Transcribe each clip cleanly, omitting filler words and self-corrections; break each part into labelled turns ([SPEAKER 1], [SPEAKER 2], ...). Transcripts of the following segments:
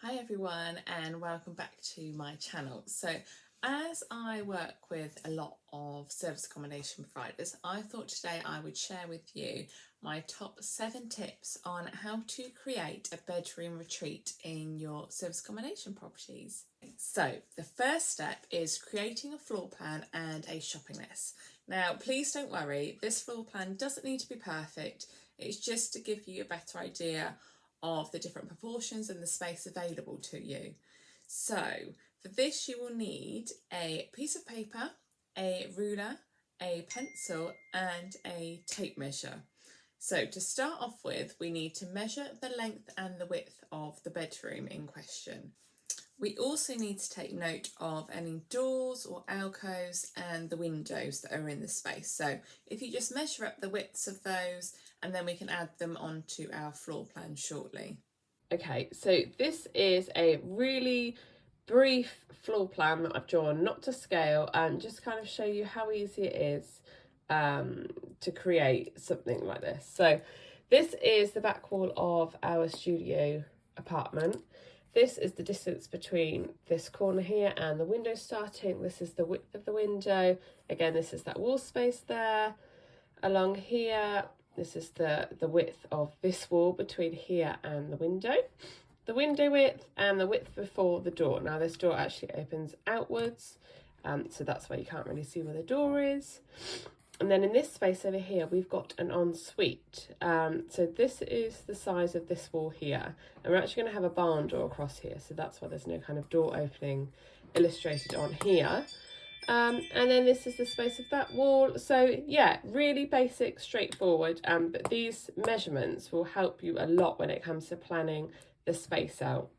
[SPEAKER 1] Hi everyone and welcome back to my channel. So as I work with a lot of service accommodation providers, I thought today I would share with you my top 7 tips on how to create a bedroom retreat in your service accommodation properties. So the first step is creating a floor plan and a shopping list. Now please don't worry, this floor plan doesn't need to be perfect, it's just to give you a better idea of the different proportions and the space available to you. So for this you will need a piece of paper, a ruler, a pencil and a tape measure. So to start off with, we need to measure the length and the width of the bedroom in question. We also need to take note of any doors or alcoves and the windows that are in the space. So if you just measure up the widths of those, and then we can add them onto our floor plan shortly. Okay, so this is a really brief floor plan that I've drawn, not to scale, and just kind of show you how easy it is to create something like this. So this is the back wall of our studio apartment. This is the distance between this corner here and the window starting. This is the width of the window. Again, this is that wall space there. Along here, this is the width of this wall between here and the window width and the width before the door. Now this door actually opens outwards, so that's why you can't really see where the door is. And then in this space over here, we've got an ensuite. So this is the size of this wall here. And we're actually going to have a barn door across here. So that's why there's no kind of door opening illustrated on here. And then this is the space of that wall. So yeah, really basic, straightforward. But these measurements will help you a lot when it comes to planning the space out.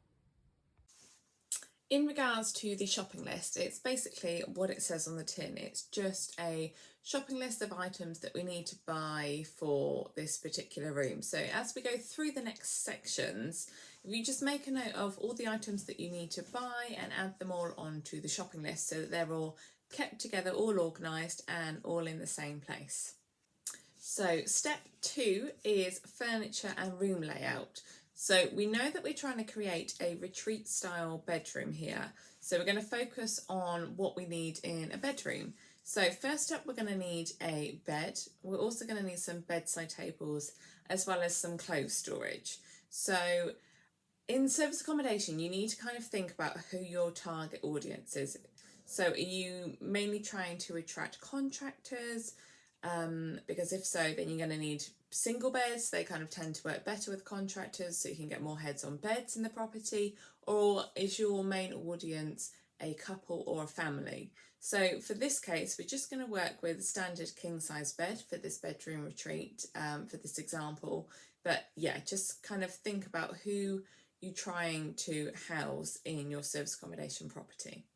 [SPEAKER 1] In regards to the shopping list, it's basically what it says on the tin. It's just a shopping list of items that we need to buy for this particular room. So as we go through the next sections, if you just make a note of all the items that you need to buy and add them all onto the shopping list so that they're all kept together, all organised and all in the same place. So step 2 is furniture and room layout. So we know that we're trying to create a retreat style bedroom here. So we're going to focus on what we need in a bedroom. So first up, we're going to need a bed. We're also going to need some bedside tables as well as some clothes storage. So in service accommodation, you need to kind of think about who your target audience is. So are you mainly trying to attract contractors? Because if so, then you're going to need single beds. They kind of tend to work better with contractors, so you can get more heads on beds in the property. Or is your main audience a couple or a family? So for this case, we're just going to work with a standard king size bed for this bedroom retreat, for this example. But yeah, just kind of think about who you're trying to house in your service accommodation property.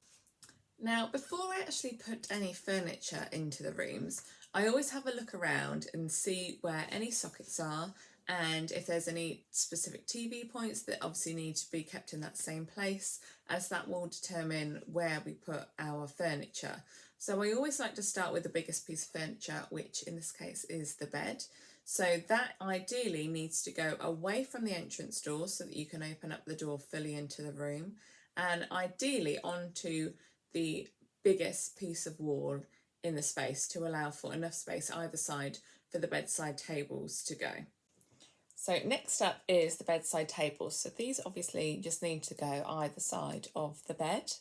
[SPEAKER 1] Now, before I actually put any furniture into the rooms, I always have a look around and see where any sockets are and if there's any specific TV points that obviously need to be kept in that same place, as that will determine where we put our furniture. So I always like to start with the biggest piece of furniture, which in this case is the bed. So that ideally needs to go away from the entrance door so that you can open up the door fully into the room, and ideally onto the biggest piece of wall in the space to allow for enough space either side for the bedside tables to go. So next up is the bedside tables. So these obviously just need to go either side of the bed.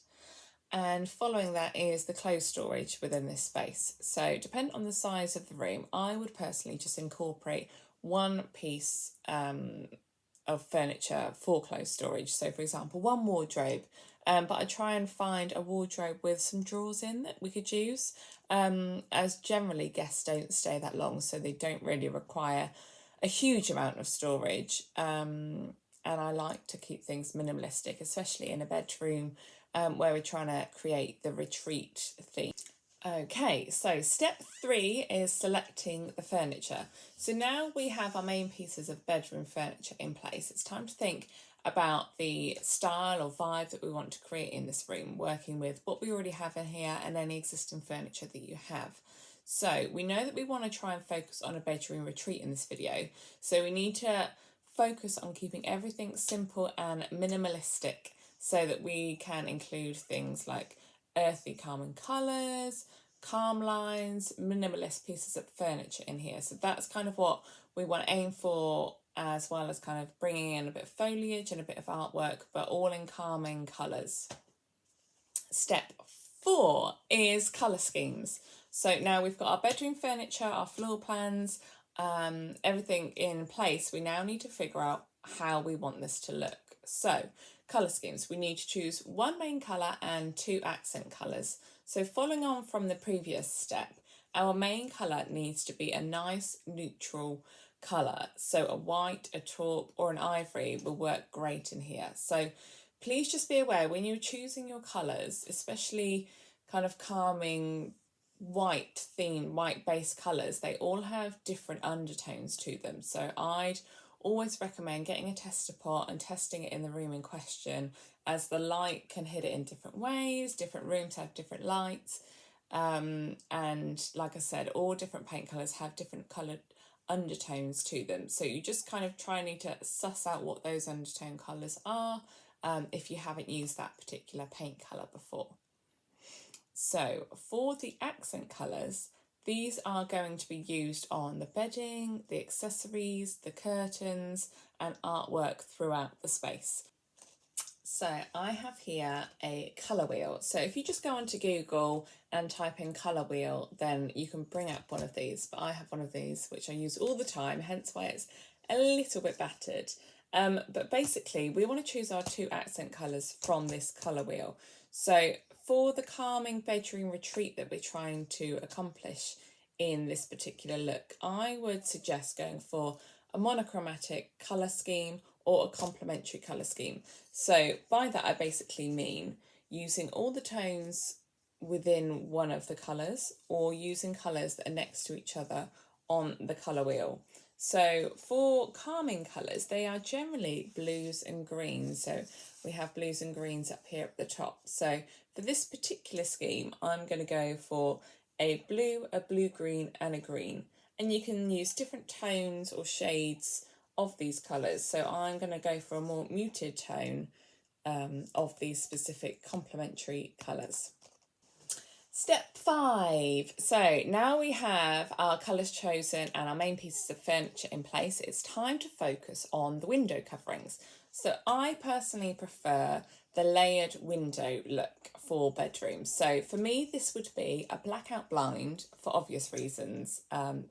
[SPEAKER 1] And following that is the clothes storage within this space. So depending on the size of the room, I would personally just incorporate one piece of furniture for clothes storage. So for example, one wardrobe, but I try and find a wardrobe with some drawers in that we could use, as generally guests don't stay that long, so they don't really require a huge amount of storage. And I like to keep things minimalistic, especially in a bedroom where we're trying to create the retreat theme. Okay, so step 3 is selecting the furniture. So now we have our main pieces of bedroom furniture in place. It's time to think about the style or vibe that we want to create in this room, working with what we already have in here and any existing furniture that you have. So we know that we want to try and focus on a bedroom retreat in this video. So we need to focus on keeping everything simple and minimalistic so that we can include things like earthy calming colours, calm lines, minimalist pieces of furniture in here. So that's kind of what we want to aim for, as well as kind of bringing in a bit of foliage and a bit of artwork, but all in calming colours. Step 4 is colour schemes. So now we've got our bedroom furniture, our floor plans, everything in place. We now need to figure out how we want this to look. So colour schemes, we need to choose one main colour and 2 accent colours. So following on from the previous step, our main colour needs to be a nice neutral colour. So a white, a taupe or an ivory will work great in here. So please just be aware when you're choosing your colours, especially kind of calming white theme, white base colours, they all have different undertones to them. So I'd always recommend getting a tester pot and testing it in the room in question, as the light can hit it in different ways. Different rooms have different lights. And like I said, all different paint colours have different coloured undertones to them. So you just kind of need to suss out what those undertone colours are if you haven't used that particular paint colour before. So for the accent colours, these are going to be used on the bedding, the accessories, the curtains and artwork throughout the space. So I have here a colour wheel. So if you just go onto Google and type in colour wheel, then you can bring up one of these. But I have one of these, which I use all the time, hence why it's a little bit battered. But basically, we want to choose our 2 accent colours from this colour wheel. So for the calming bedroom retreat that we're trying to accomplish in this particular look, I would suggest going for a monochromatic colour scheme or a complementary colour scheme. So by that I basically mean using all the tones within one of the colours, or using colours that are next to each other on the colour wheel. So for calming colours, they are generally blues and greens. So we have blues and greens up here at the top. So for this particular scheme, I'm going to go for a blue green and a green. And you can use different tones or shades of these colours. So I'm going to go for a more muted tone of these specific complementary colours. Step 5. So now we have our colours chosen and our main pieces of furniture in place, it's time to focus on the window coverings. So I personally prefer the layered window look for bedrooms. So for me, this would be a blackout blind for obvious reasons,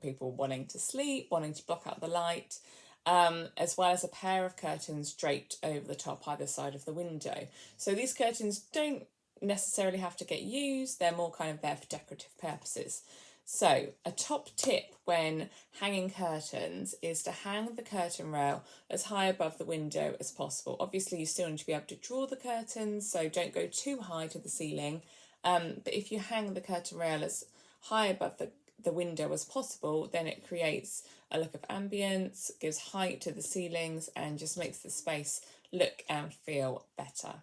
[SPEAKER 1] people wanting to sleep, wanting to block out the light, as well as a pair of curtains draped over the top either side of the window. So these curtains don't necessarily have to get used, they're more kind of there for decorative purposes. So a top tip when hanging curtains is to hang the curtain rail as high above the window as possible. Obviously you still need to be able to draw the curtains, so don't go too high to the ceiling, but if you hang the curtain rail as high above the window as possible, then it creates a look of ambience, gives height to the ceilings and just makes the space look and feel better.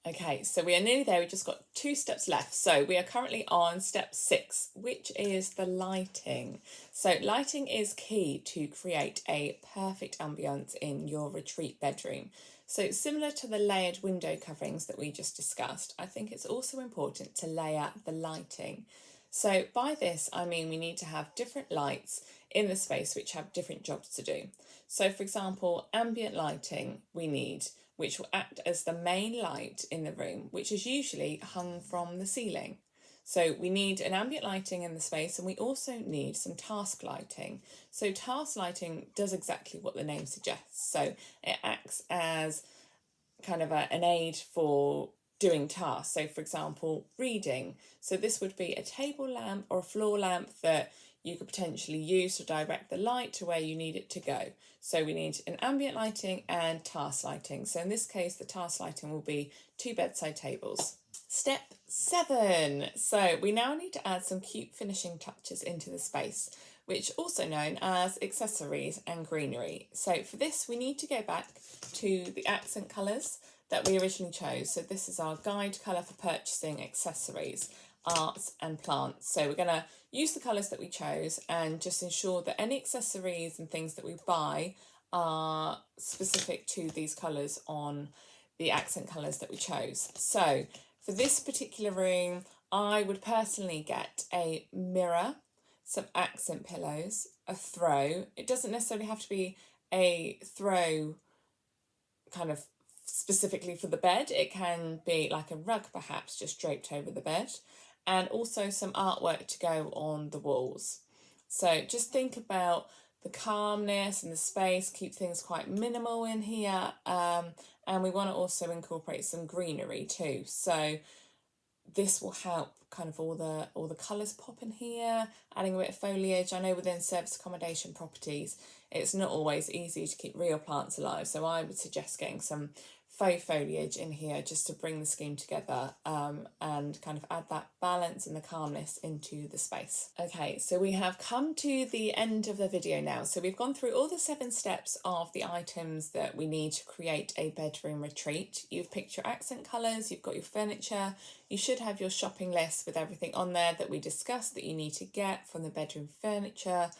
[SPEAKER 1] Okay, so we are nearly there. We've just got 2 steps left. So we are currently on step 6, which is the lighting. So lighting is key to create a perfect ambience in your retreat bedroom. So similar to the layered window coverings that we just discussed, I think it's also important to layer the lighting. So by this, I mean we need to have different lights in the space which have different jobs to do. So for example, ambient lighting we need, which will act as the main light in the room, which is usually hung from the ceiling. So we need an ambient lighting in the space, and we also need some task lighting. So task lighting does exactly what the name suggests. So it acts as kind of an aid for doing tasks. So for example, reading. So this would be a table lamp or a floor lamp that you could potentially use to direct the light to where you need it to go. So we need an ambient lighting and task lighting. So in this case, the task lighting will be 2 bedside tables. Step 7. So we now need to add some cute finishing touches into the space, which also known as accessories and greenery. So for this, we need to go back to the accent colours that we originally chose. So this is our guide colour for purchasing accessories. arts and plants. So we're going to use the colours that we chose and just ensure that any accessories and things that we buy are specific to these colours on the accent colours that we chose. So for this particular room, I would personally get a mirror, some accent pillows, a throw. It doesn't necessarily have to be a throw kind of specifically for the bed. It can be like a rug perhaps just draped over the bed, and also some artwork to go on the walls. So just think about the calmness and the space, keep things quite minimal in here, and we want to also incorporate some greenery too. So this will help kind of all the colours pop in here, adding a bit of foliage. I know within service accommodation properties it's not always easy to keep real plants alive, so I would suggest getting some faux foliage in here just to bring the scheme together and kind of add that balance and the calmness into the space. Okay, so we have come to the end of the video now. So we've gone through all the 7 steps of the items that we need to create a bedroom retreat. You've picked your accent colours, you've got your furniture, you should have your shopping list with everything on there that we discussed that you need to get, from the bedroom furniture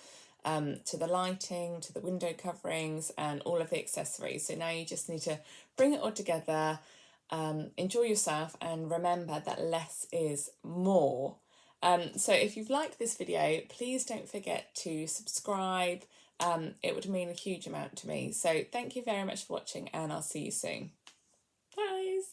[SPEAKER 1] to the lighting, to the window coverings and all of the accessories. So now you just need to bring it all together, enjoy yourself, and remember that less is more. So if you've liked this video, please don't forget to subscribe. It would mean a huge amount to me. So thank you very much for watching, and I'll see you soon.